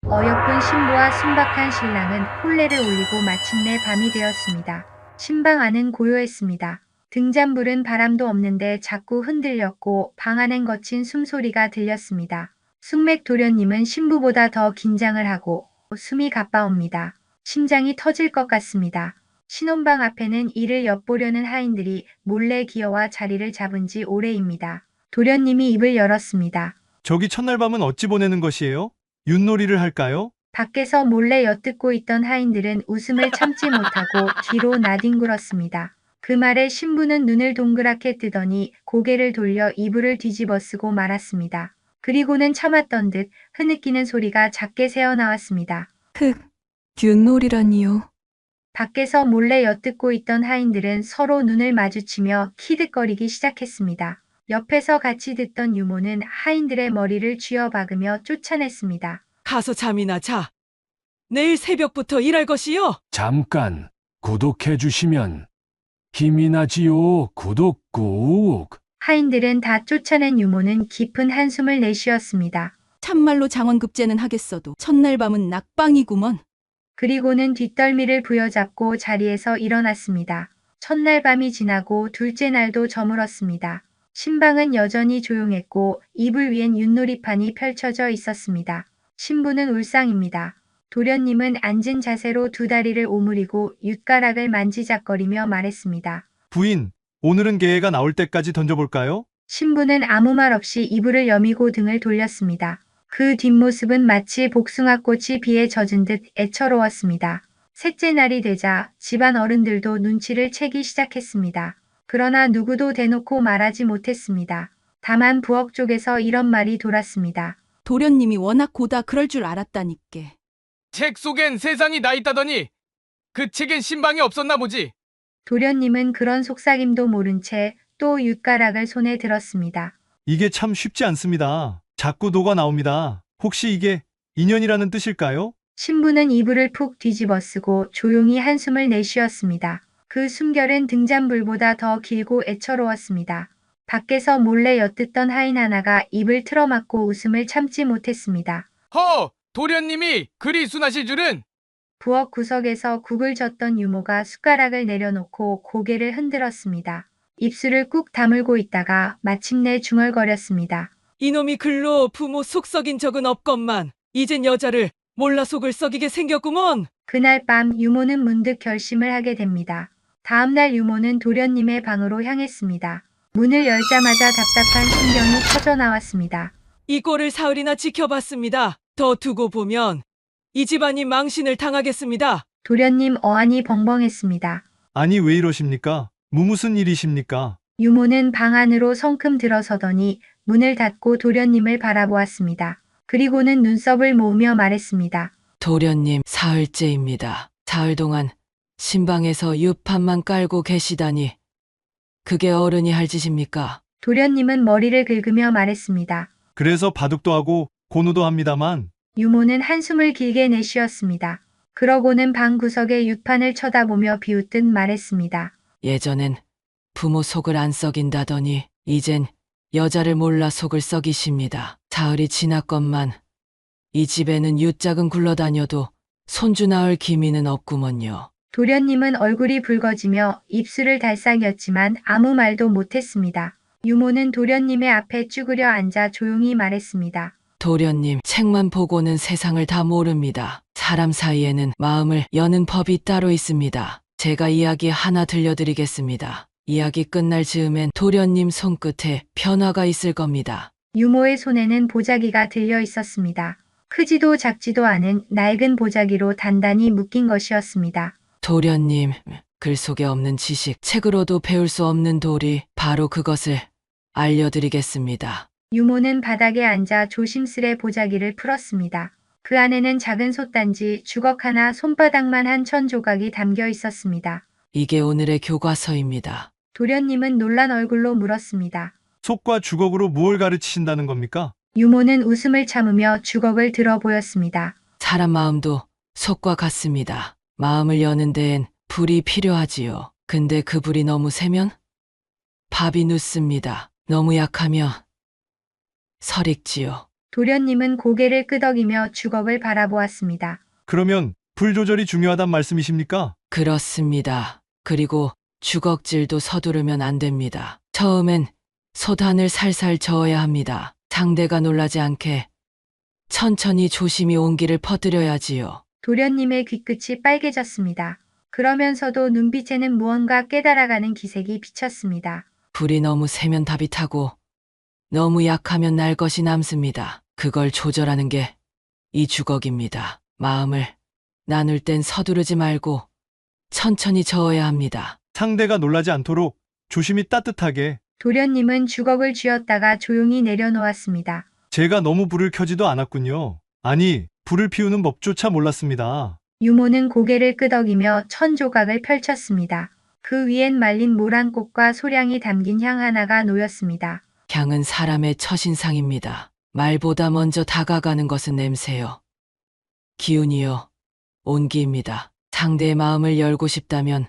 어여쁜 신부와 순박한 신랑은 혼례를 올리고 마침내 밤이 되었습니다. 신방 안은 고요했습니다. 등잔불은 바람도 없는데 자꾸 흔들렸고 방 안엔 거친 숨소리가 들렸습니다. 숙맥 도련님은 신부보다 더 긴장을 하고 숨이 가빠옵니다. 심장이 터질 것 같습니다. 신혼방 앞에는 이를 엿보려는 하인들이 몰래 기어와 자리를 잡은 지 오래입니다. 도련님이 입을 열었습니다. 저기 첫날 밤은 어찌 보내는 것이에요? 윷놀이를 할까요? 밖에서 몰래 엿듣고 있던 하인들은 웃음을 참지 못하고 뒤로 나뒹굴었습니다. 그 말에 신부는 눈을 동그랗게 뜨더니 고개를 돌려 이불을 뒤집어 쓰고 말았습니다. 그리고는 참았던 듯 흐느끼는 소리가 작게 새어나왔습니다. 흑, 윷놀이라니요. 밖에서 몰래 엿듣고 있던 하인들은 서로 눈을 마주치며 키득거리기 시작했습니다. 옆에서 같이 듣던 유모는 하인들의 머리를 쥐어박으며 쫓아냈습니다. 가서 잠이나 자. 내일 새벽부터 일할 것이요. 잠깐 구독해 주시면 힘이 나지요. 구독 꾹. 하인들은 다 쫓아낸 유모는 깊은 한숨을 내쉬었습니다. 참말로 장원급제는 하겠어도 첫날 밤은 낙방이구먼. 그리고는 뒷덜미를 부여잡고 자리에서 일어났습니다. 첫날 밤이 지나고 둘째 날도 저물었습니다. 신방은 여전히 조용했고 이불 위엔 윷놀이판이 펼쳐져 있었습니다. 신부는 울상입니다. 도련님은 앉은 자세로 두 다리를 오므리고 윷가락을 만지작거리며 말했습니다. 부인, 오늘은 개가 나올 때까지 던져볼까요? 신부는 아무 말 없이 이불을 여미고 등을 돌렸습니다. 그 뒷모습은 마치 복숭아꽃이 비에 젖은 듯 애처로웠습니다. 셋째 날이 되자 집안 어른들도 눈치를 채기 시작했습니다. 그러나 누구도 대놓고 말하지 못했습니다. 다만 부엌 쪽에서 이런 말이 돌았습니다. 도련님이 워낙 고다 그럴 줄 알았다니께. 책 속엔 세상이 나 있다더니 그 책엔 신방이 없었나 보지. 도련님은 그런 속삭임도 모른 채 또 윷가락을 손에 들었습니다. 이게 참 쉽지 않습니다. 자꾸 녹아 나옵니다. 혹시 이게 인연이라는 뜻일까요? 신부는 이불을 푹 뒤집어 쓰고 조용히 한숨을 내쉬었습니다. 그 숨결은 등잔불보다 더 길고 애처로웠습니다. 밖에서 몰래 엿듣던 하인 하나가 입을 틀어막고 웃음을 참지 못했습니다. 허! 도련님이 그리 순하실 줄은. 부엌 구석에서 국을 젓던 유모가 숟가락을 내려놓고 고개를 흔들었습니다. 입술을 꾹 다물고 있다가 마침내 중얼거렸습니다. 이놈이 글로 부모 속 썩인 적은 없건만 이젠 여자를 몰라 속을 썩이게 생겼구먼. 그날 밤 유모는 문득 결심을 하게 됩니다. 다음날 유모는 도련님의 방으로 향했습니다. 문을 열자마자 답답한 심경이 터져 나왔습니다. 이 꼴을 사흘이나 지켜봤습니다. 더 두고 보면 이 집안이 망신을 당하겠습니다. 도련님 어안이 벙벙했습니다. 아니, 왜 이러십니까? 무슨 일이십니까? 유모는 방 안으로 성큼 들어서더니 문을 닫고 도련님을 바라보았습니다. 그리고는 눈썹을 모으며 말했습니다. 도련님 사흘째입니다. 사흘 동안 신방에서 유판만 깔고 계시다니 그게 어른이 할 짓입니까? 도련님은 머리를 긁으며 말했습니다. 그래서 바둑도 하고 고누도 합니다만 유모는 한숨을 길게 내쉬었습니다. 그러고는 방 구석의 윷판을 쳐다보며 비웃듯 말했습니다. 예전엔 부모 속을 안 썩인다더니 이젠 여자를 몰라 속을 썩이십니다. 사흘이 지났건만 이 집에는 유짝은 굴러다녀도 손주 낳을 기미는 없구먼요. 도련님은 얼굴이 붉어지며 입술을 달싹였지만 아무 말도 못했습니다. 유모는 도련님의 앞에 쭈그려 앉아 조용히 말했습니다. 도련님, 책만 보고는 세상을 다 모릅니다. 사람 사이에는 마음을 여는 법이 따로 있습니다. 제가 이야기 하나 들려드리겠습니다. 이야기 끝날 즈음엔 도련님 손끝에 변화가 있을 겁니다. 유모의 손에는 보자기가 들려 있었습니다. 크지도 작지도 않은 낡은 보자기로 단단히 묶인 것이었습니다. 도련님, 글 속에 없는 지식, 책으로도 배울 수 없는 도리, 바로 그것을 알려드리겠습니다. 유모는 바닥에 앉아 조심스레 보자기를 풀었습니다. 그 안에는 작은 솥단지, 주걱 하나, 손바닥만 한 천 조각이 담겨 있었습니다. 이게 오늘의 교과서입니다. 도련님은 놀란 얼굴로 물었습니다. 속과 주걱으로 무엇을 가르치신다는 겁니까? 유모는 웃음을 참으며 주걱을 들어 보였습니다. 사람 마음도 속과 같습니다. 마음을 여는 데엔 불이 필요하지요. 근데 그 불이 너무 세면 밥이 눕습니다. 너무 약하면 설익지요. 도련님은 고개를 끄덕이며 주걱을 바라보았습니다. 그러면 불 조절이 중요하단 말씀이십니까? 그렇습니다. 그리고 주걱질도 서두르면 안 됩니다. 처음엔 소단을 살살 저어야 합니다. 상대가 놀라지 않게 천천히 조심히 온기를 퍼뜨려야지요. 도련님의 귀끝이 빨개졌습니다. 그러면서도 눈빛에는 무언가 깨달아가는 기색이 비쳤습니다. 불이 너무 세면 답이 타고 너무 약하면 날 것이 남습니다. 그걸 조절하는 게 이 주걱입니다. 마음을 나눌 땐 서두르지 말고 천천히 저어야 합니다. 상대가 놀라지 않도록 조심히 따뜻하게. 도련님은 주걱을 쥐었다가 조용히 내려놓았습니다. 제가 너무 불을 켜지도 않았군요. 아니, 불을 피우는 법조차 몰랐습니다. 유모는 고개를 끄덕이며 천조각을 펼쳤습니다. 그 위엔 말린 모란꽃과 소량이 담긴 향 하나가 놓였습니다. 향은 사람의 첫인상입니다. 말보다 먼저 다가가는 것은 냄새요. 기운이요. 온기입니다. 상대의 마음을 열고 싶다면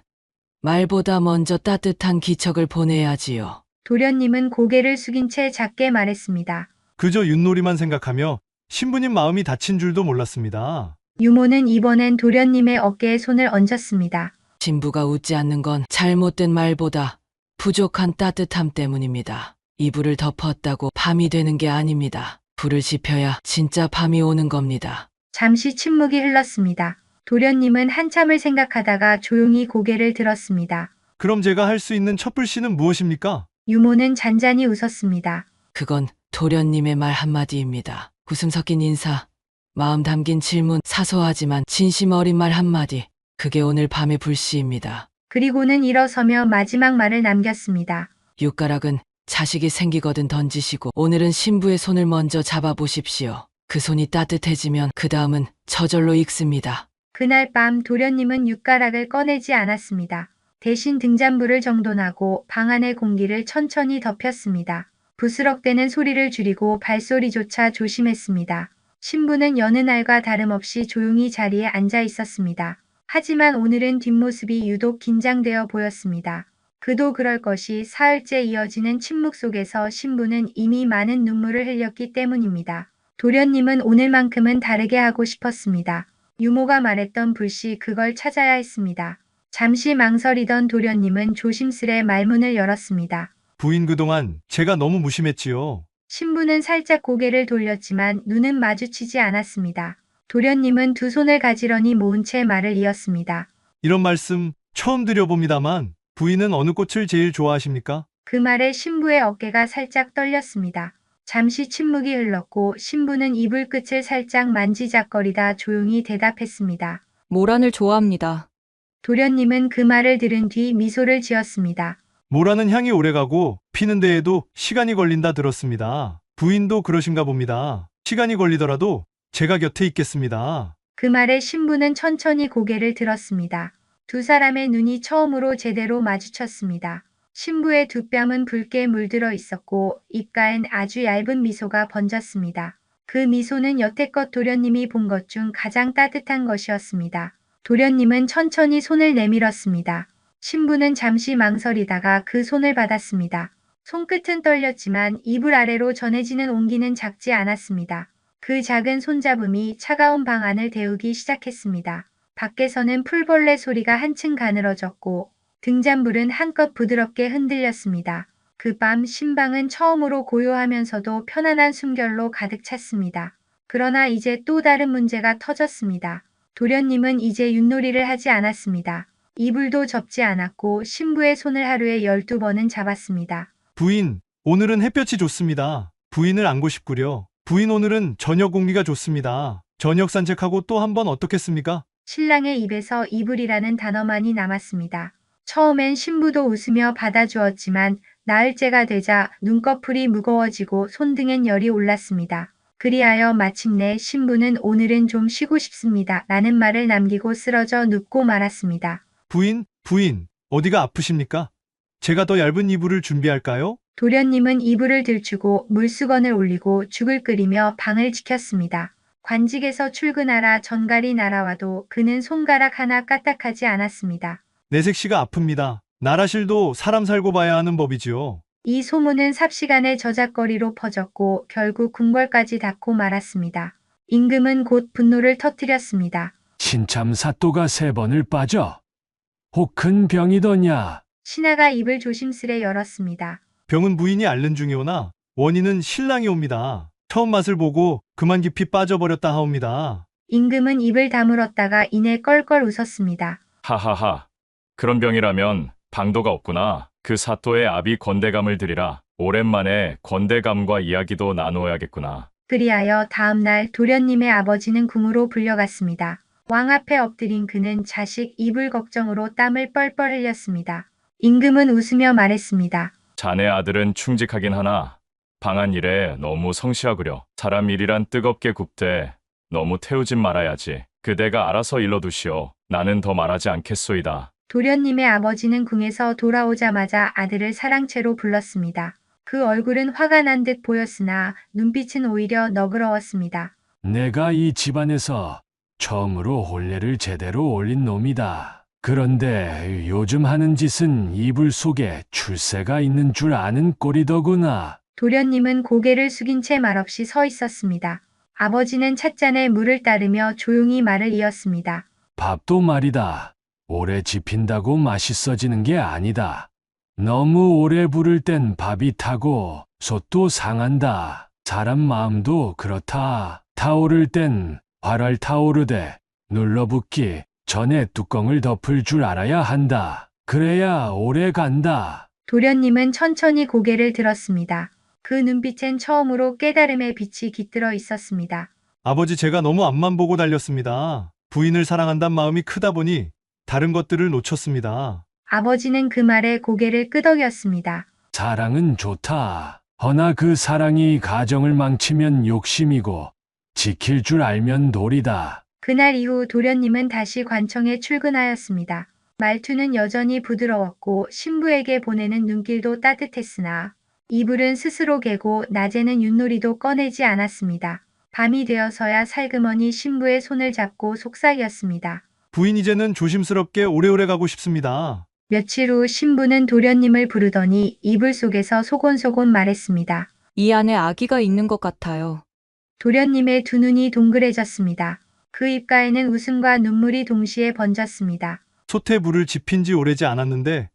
말보다 먼저 따뜻한 기척을 보내야지요. 도련님은 고개를 숙인 채 작게 말했습니다. 그저 윷놀이만 생각하며 신부님 마음이 다친 줄도 몰랐습니다. 유모는 이번엔 도련님의 어깨에 손을 얹었습니다. 신부가 웃지 않는 건 잘못된 말보다 부족한 따뜻함 때문입니다. 이불을 덮었다고 밤이 되는 게 아닙니다. 불을 지펴야 진짜 밤이 오는 겁니다. 잠시 침묵이 흘렀습니다. 도련님은 한참을 생각하다가 조용히 고개를 들었습니다. 그럼 제가 할 수 있는 첫불씨는 무엇입니까? 유모는 잔잔히 웃었습니다. 그건 도련님의 말 한마디입니다. 웃음 섞인 인사, 마음 담긴 질문, 사소하지만 진심 어린 말 한마디. 그게 오늘 밤의 불씨입니다. 그리고는 일어서며 마지막 말을 남겼습니다. 육가락은 자식이 생기거든 던지시고 오늘은 신부의 손을 먼저 잡아보십시오. 그 손이 따뜻해지면 그 다음은 저절로 익습니다. 그날 밤 도련님은 육가락을 꺼내지 않았습니다. 대신 등잔불을 정돈하고 방 안의 공기를 천천히 덮였습니다. 부스럭대는 소리를 줄이고 발소리조차 조심했습니다. 신부는 여느 날과 다름없이 조용히 자리에 앉아 있었습니다. 하지만 오늘은 뒷모습이 유독 긴장되어 보였습니다. 그도 그럴 것이 사흘째 이어지는 침묵 속에서 신부는 이미 많은 눈물을 흘렸기 때문입니다. 도련님은 오늘만큼은 다르게 하고 싶었습니다. 유모가 말했던 불씨 그걸 찾아야 했습니다. 잠시 망설이던 도련님은 조심스레 말문을 열었습니다. 부인 그동안 제가 너무 무심했지요. 신부는 살짝 고개를 돌렸지만 눈은 마주치지 않았습니다. 도련님은 두 손을 가지런히 모은 채 말을 이었습니다. 이런 말씀 처음 드려봅니다만 부인은 어느 꽃을 제일 좋아하십니까? 그 말에 신부의 어깨가 살짝 떨렸습니다. 잠시 침묵이 흘렀고 신부는 이불 끝을 살짝 만지작거리다 조용히 대답했습니다. 모란을 좋아합니다. 도련님은 그 말을 들은 뒤 미소를 지었습니다. 모라는 향이 오래가고 피는 데에도 시간이 걸린다 들었습니다. 부인도 그러신가 봅니다. 시간이 걸리더라도 제가 곁에 있겠습니다. 그 말에 신부는 천천히 고개를 들었습니다. 두 사람의 눈이 처음으로 제대로 마주쳤습니다. 신부의 두 뺨은 붉게 물들어 있었고 입가엔 아주 얇은 미소가 번졌습니다. 그 미소는 여태껏 도련님이 본 것 중 가장 따뜻한 것이었습니다. 도련님은 천천히 손을 내밀었습니다. 신부는 잠시 망설이다가 그 손을 받았습니다. 손끝은 떨렸지만 이불 아래로 전해지는 온기는 작지 않았습니다. 그 작은 손잡음이 차가운 방 안을 데우기 시작했습니다. 밖에서는 풀벌레 소리가 한층 가늘어졌고 등잔불은 한껏 부드럽게 흔들렸습니다. 그 밤 신방은 처음으로 고요하면서도 편안한 숨결로 가득 찼습니다. 그러나 이제 또 다른 문제가 터졌습니다. 도련님은 이제 윷놀이를 하지 않았습니다. 이불도 접지 않았고 신부의 손을 하루에 12번은 잡았습니다. 부인, 오늘은 햇볕이 좋습니다. 부인을 안고 싶구려. 부인 오늘은 저녁 공기가 좋습니다. 저녁 산책하고 또 한번 어떻겠습니까? 신랑의 입에서 이불이라는 단어만이 남았습니다. 처음엔 신부도 웃으며 받아주었지만 나흘째가 되자 눈꺼풀이 무거워지고 손등엔 열이 올랐습니다. 그리하여 마침내 신부는 오늘은 좀 쉬고 싶습니다. 라는 말을 남기고 쓰러져 눕고 말았습니다. 부인, 어디가 아프십니까? 제가 더 얇은 이불을 준비할까요? 도련님은 이불을 들추고 물수건을 올리고 죽을 끓이며 방을 지켰습니다. 관직에서 출근하라 전갈이 날아와도 그는 손가락 하나 까딱하지 않았습니다. 내색 씨가 아픕니다. 나라실도 사람 살고 봐야 하는 법이지요. 이 소문은 삽시간에 저작거리로 퍼졌고 결국 궁궐까지 닿고 말았습니다. 임금은 곧 분노를 터뜨렸습니다. 신참 사또가 3번을 빠져. 혹 큰 병이더냐? 신하가 입을 조심스레 열었습니다. 병은 부인이 앓는 중이오나 원인은 신랑이 옵니다. 처음 맛을 보고 그만 깊이 빠져버렸다 하옵니다. 임금은 입을 다물었다가 이내 껄껄 웃었습니다. 하하하. 그런 병이라면 방도가 없구나. 그 사또의 아비 건대감을 드리라. 오랜만에 건대감과 이야기도 나누어야겠구나. 그리하여 다음날 도련님의 아버지는 궁으로 불려갔습니다. 왕 앞에 엎드린 그는 자식 이불 걱정으로 땀을 뻘뻘 흘렸습니다. 임금은 웃으며 말했습니다. 자네 아들은 충직하긴 하나 방한 일에 너무 성시하구려. 사람 일이란 뜨겁게 굽되 너무 태우진 말아야지. 그대가 알아서 일러두시오. 나는 더 말하지 않겠소이다. 도련님의 아버지는 궁에서 돌아오자마자 아들을 사랑채로 불렀습니다. 그 얼굴은 화가 난 듯 보였으나 눈빛은 오히려 너그러웠습니다. 내가 이 집안에서 처음으로 혼례를 제대로 올린 놈이다. 그런데 요즘 하는 짓은 이불 속에 출세가 있는 줄 아는 꼴이더구나. 도련님은 고개를 숙인 채 말없이 서 있었습니다. 아버지는 찻잔에 물을 따르며 조용히 말을 이었습니다. 밥도 말이다. 오래 지핀다고 맛있어지는 게 아니다. 너무 오래 부를 땐 밥이 타고 솥도 상한다. 사람 마음도 그렇다. 타오를 땐 활활 타오르되 눌러붙기 전에 뚜껑을 덮을 줄 알아야 한다. 그래야 오래 간다. 도련님은 천천히 고개를 들었습니다. 그 눈빛엔 처음으로 깨달음의 빛이 깃들어 있었습니다. 아버지 제가 너무 앞만 보고 달렸습니다. 부인을 사랑한단 마음이 크다 보니 다른 것들을 놓쳤습니다. 아버지는 그 말에 고개를 끄덕였습니다. 사랑은 좋다. 허나 그 사랑이 가정을 망치면 욕심이고 지킬 줄 알면 도리다. 그날 이후 도련님은 다시 관청에 출근하였습니다. 말투는 여전히 부드러웠고 신부에게 보내는 눈길도 따뜻했으나 이불은 스스로 개고 낮에는 윷놀이도 꺼내지 않았습니다. 밤이 되어서야 살그머니 신부의 손을 잡고 속삭였습니다. 부인 이제는 조심스럽게 오래오래 가고 싶습니다. 며칠 후 신부는 도련님을 부르더니 이불 속에서 소곤소곤 말했습니다. 이 안에 아기가 있는 것 같아요. 도련님의 두 눈이 동그래졌습니다. 그 입가에는 웃음과 눈물이 동시에 번졌습니다. 솥에 불을 지핀 지 오래지 않았는데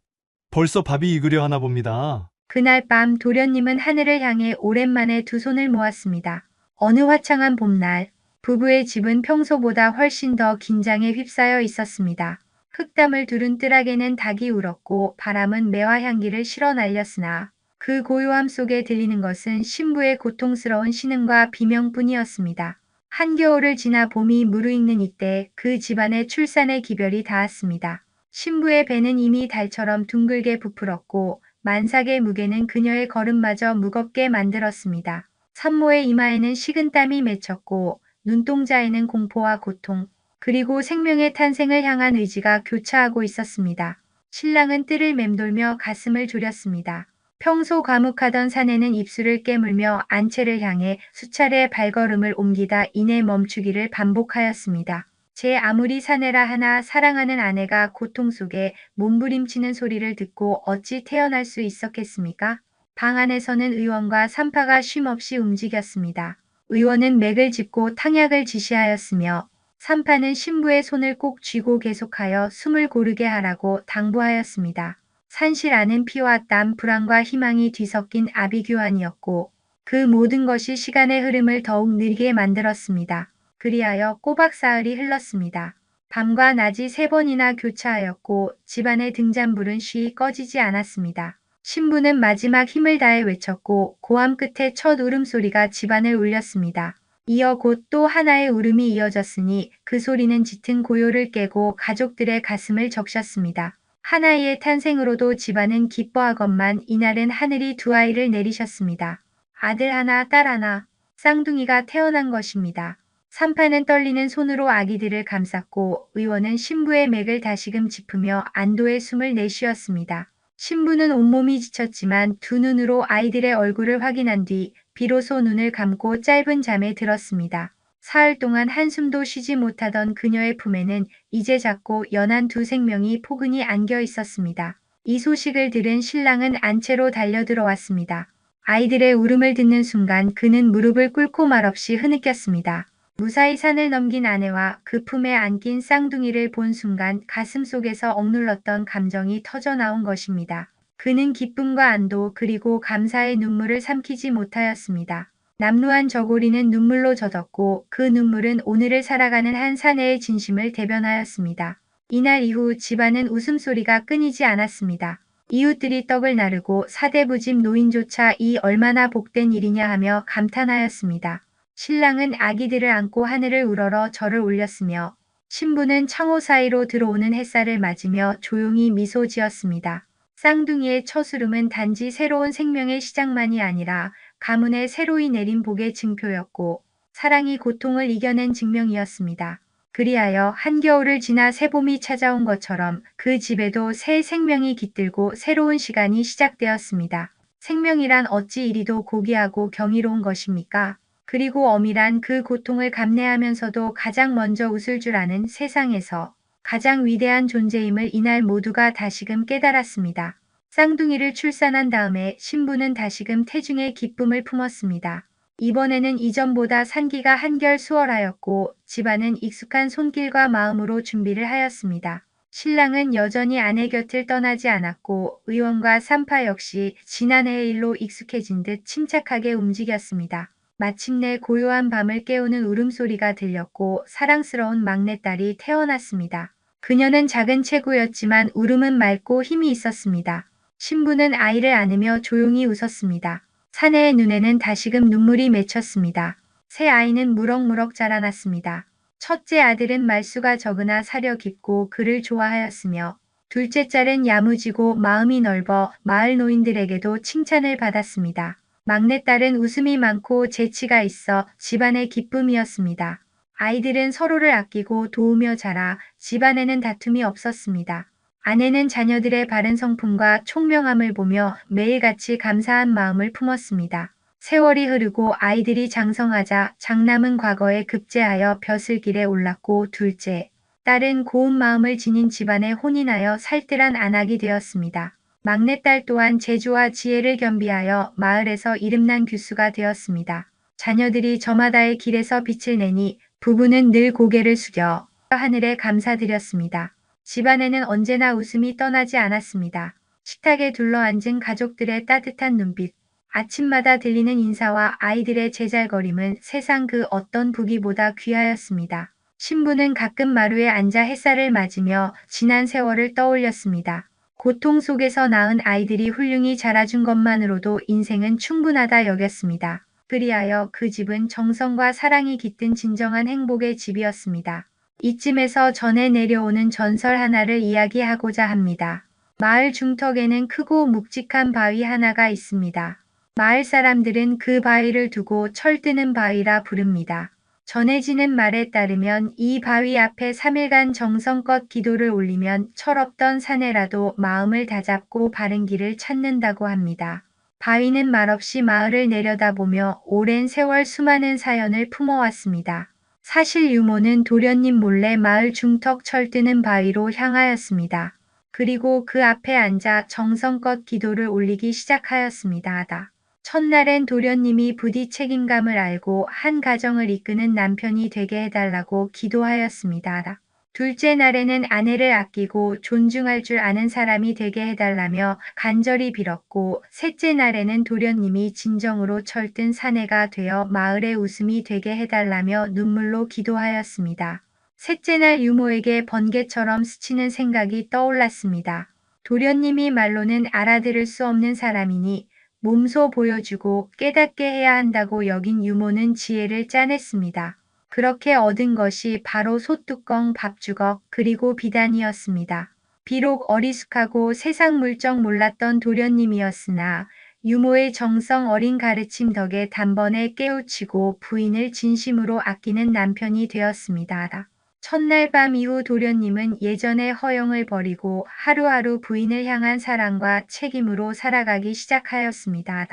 벌써 밥이 익으려 하나 봅니다. 그날 밤 도련님은 하늘을 향해 오랜만에 두 손을 모았습니다. 어느 화창한 봄날, 부부의 집은 평소보다 훨씬 더 긴장에 휩싸여 있었습니다. 흙담을 두른 뜰락에는 닭이 울었고 바람은 매화 향기를 실어 날렸으나 그 고요함 속에 들리는 것은 신부의 고통스러운 신음과 비명뿐이었습니다. 한겨울을 지나 봄이 무르익는 이때 그 집안의 출산의 기별이 닿았습니다. 신부의 배는 이미 달처럼 둥글게 부풀었고 만삭의 무게는 그녀의 걸음마저 무겁게 만들었습니다. 산모의 이마에는 식은땀이 맺혔고 눈동자에는 공포와 고통, 그리고 생명의 탄생을 향한 의지가 교차하고 있었습니다. 신랑은 뜰을 맴돌며 가슴을 졸였습니다. 평소 과묵하던 사내는 입술을 깨물며 안채를 향해 수차례 발걸음을 옮기다 이내 멈추기를 반복하였습니다. 제 아무리 사내라 하나 사랑하는 아내가 고통 속에 몸부림치는 소리를 듣고 어찌 태어날 수 있었겠습니까? 방 안에서는 의원과 산파가 쉼없이 움직였습니다. 의원은 맥을 짚고 탕약을 지시하였으며 산파는 신부의 손을 꼭 쥐고 계속하여 숨을 고르게 하라고 당부하였습니다. 산실 안은 피와 땀, 불안과 희망이 뒤섞인 아비규환이었고 그 모든 것이 시간의 흐름을 더욱 느리게 만들었습니다. 그리하여 꼬박 사흘이 흘렀습니다. 밤과 낮이 3번이나 교차하였고 집안의 등잔불은 쉬이 꺼지지 않았습니다. 신부는 마지막 힘을 다해 외쳤고 고함 끝에 첫 울음소리가 집안을 울렸습니다. 이어 곧 또 하나의 울음이 이어졌으니 그 소리는 짙은 고요를 깨고 가족들의 가슴을 적셨습니다. 한 아이의 탄생으로도 집안은 기뻐하건만 이날은 하늘이 두 아이를 내리셨습니다. 아들 하나, 딸 하나, 쌍둥이가 태어난 것입니다. 산파는 떨리는 손으로 아기들을 감쌌고 의원은 신부의 맥을 다시금 짚으며 안도의 숨을 내쉬었습니다. 신부는 온몸이 지쳤지만 두 눈으로 아이들의 얼굴을 확인한 뒤 비로소 눈을 감고 짧은 잠에 들었습니다. 사흘 동안 한숨도 쉬지 못하던 그녀의 품에는 이제 작고 연한 두 생명이 포근히 안겨 있었습니다. 이 소식을 들은 신랑은 안채로 달려들어왔습니다. 아이들의 울음을 듣는 순간 그는 무릎을 꿇고 말없이 흐느꼈습니다. 무사히 산을 넘긴 아내와 그 품에 안긴 쌍둥이를 본 순간 가슴 속에서 억눌렀던 감정이 터져나온 것입니다. 그는 기쁨과 안도 그리고 감사의 눈물을 삼키지 못하였습니다. 남루한 저고리는 눈물로 젖었고 그 눈물은 오늘을 살아가는 한 사내의 진심을 대변하였습니다. 이날 이후 집안은 웃음소리가 끊이지 않았습니다. 이웃들이 떡을 나르고 사대부집 노인조차 이 얼마나 복된 일이냐 하며 감탄하였습니다. 신랑은 아기들을 안고 하늘을 우러러 절을 올렸으며 신부는 창호 사이로 들어오는 햇살을 맞으며 조용히 미소 지었습니다. 쌍둥이의 첫울음은 단지 새로운 생명의 시작만이 아니라 가문의 새로이 내린 복의 증표였고 사랑이 고통을 이겨낸 증명이었습니다. 그리하여 한겨울을 지나 새봄이 찾아온 것처럼 그 집에도 새 생명이 깃들고 새로운 시간이 시작되었습니다. 생명이란 어찌 이리도 고귀하고 경이로운 것입니까? 그리고 엄밀한 그 고통을 감내하면서도 가장 먼저 웃을 줄 아는 세상에서 가장 위대한 존재임을 이날 모두가 다시금 깨달았습니다. 쌍둥이를 출산한 다음에 신부는 다시금 태중의 기쁨을 품었습니다. 이번에는 이전보다 산기가 한결 수월하였고 집안은 익숙한 손길과 마음으로 준비를 하였습니다. 신랑은 여전히 아내 곁을 떠나지 않았고 의원과 산파 역시 지난해의 일로 익숙해진 듯 침착하게 움직였습니다. 마침내 고요한 밤을 깨우는 울음소리가 들렸고 사랑스러운 막내딸이 태어났습니다. 그녀는 작은 체구였지만 울음은 맑고 힘이 있었습니다. 신부는 아이를 안으며 조용히 웃었습니다. 사내의 눈에는 다시금 눈물이 맺혔습니다. 새 아이는 무럭무럭 자라났습니다. 첫째 아들은 말수가 적으나 사려 깊고 그를 좋아하였으며 둘째 딸은 야무지고 마음이 넓어 마을 노인들에게도 칭찬을 받았습니다. 막내딸은 웃음이 많고 재치가 있어 집안의 기쁨이었습니다. 아이들은 서로를 아끼고 도우며 자라 집안에는 다툼이 없었습니다. 아내는 자녀들의 바른 성품과 총명함을 보며 매일같이 감사한 마음을 품었습니다. 세월이 흐르고 아이들이 장성하자 장남은 과거에 급제하여 벼슬길에 올랐고 둘째, 딸은 고운 마음을 지닌 집안에 혼인하여 살뜰한 안악이 되었습니다. 막내딸 또한 재주와 지혜를 겸비하여 마을에서 이름난 교수가 되었습니다. 자녀들이 저마다의 길에서 빛을 내니 부부는 늘 고개를 숙여 하늘에 감사드렸습니다. 집안에는 언제나 웃음이 떠나지 않았습니다. 식탁에 둘러앉은 가족들의 따뜻한 눈빛, 아침마다 들리는 인사와 아이들의 제잘거림은 세상 그 어떤 부귀보다 귀하였습니다. 신부는 가끔 마루에 앉아 햇살을 맞으며 지난 세월을 떠올렸습니다. 고통 속에서 낳은 아이들이 훌륭히 자라준 것만으로도 인생은 충분하다 여겼습니다. 그리하여 그 집은 정성과 사랑이 깃든 진정한 행복의 집이었습니다. 이쯤에서 전해 내려오는 전설 하나를 이야기하고자 합니다. 마을 중턱에는 크고 묵직한 바위 하나가 있습니다. 마을 사람들은 그 바위를 두고 철드는 바위라 부릅니다. 전해지는 말에 따르면 이 바위 앞에 3일간 정성껏 기도를 올리면 철없던 사내라도 마음을 다잡고 바른 길을 찾는다고 합니다. 바위는 말없이 마을을 내려다보며 오랜 세월 수많은 사연을 품어왔습니다. 사실 유모는 도련님 몰래 마을 중턱 철드는 바위로 향하였습니다. 그리고 그 앞에 앉아 정성껏 기도를 올리기 시작하였습니다. 첫날엔 도련님이 부디 책임감을 알고 한 가정을 이끄는 남편이 되게 해달라고 기도하였습니다. 둘째 날에는 아내를 아끼고 존중할 줄 아는 사람이 되게 해달라며 간절히 빌었고 셋째 날에는 도련님이 진정으로 철든 사내가 되어 마을의 웃음이 되게 해달라며 눈물로 기도하였습니다. 셋째 날 유모에게 번개처럼 스치는 생각이 떠올랐습니다. 도련님이 말로는 알아들을 수 없는 사람이니 몸소 보여주고 깨닫게 해야 한다고 여긴 유모는 지혜를 짜냈습니다. 그렇게 얻은 것이 바로 솥뚜껑 밥주걱 그리고 비단이었습니다. 비록 어리숙하고 세상 물정 몰랐던 도련님이었으나 유모의 정성 어린 가르침 덕에 단번에 깨우치고 부인을 진심으로 아끼는 남편이 되었습니다. 첫날 밤 이후 도련님은 예전의 허영을 버리고 하루하루 부인을 향한 사랑과 책임으로 살아가기 시작하였습니다.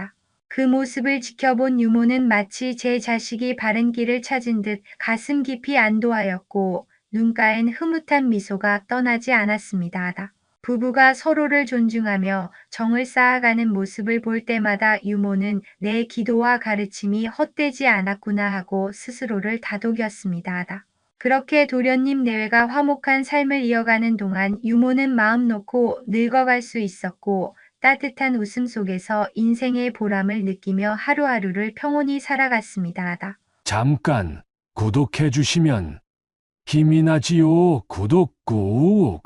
그 모습을 지켜본 유모는 마치 제 자식이 바른 길을 찾은 듯 가슴 깊이 안도하였고 눈가엔 흐뭇한 미소가 떠나지 않았습니다. 부부가 서로를 존중하며 정을 쌓아가는 모습을 볼 때마다 유모는 내 기도와 가르침이 헛되지 않았구나 하고 스스로를 다독였습니다. 그렇게 도련님 내외가 화목한 삶을 이어가는 동안 유모는 마음 놓고 늙어갈 수 있었고 따뜻한 웃음 속에서 인생의 보람을 느끼며 하루하루를 평온히 살아갔습니다. 잠깐 구독해 주시면 힘이 나지요. 구독 꾹.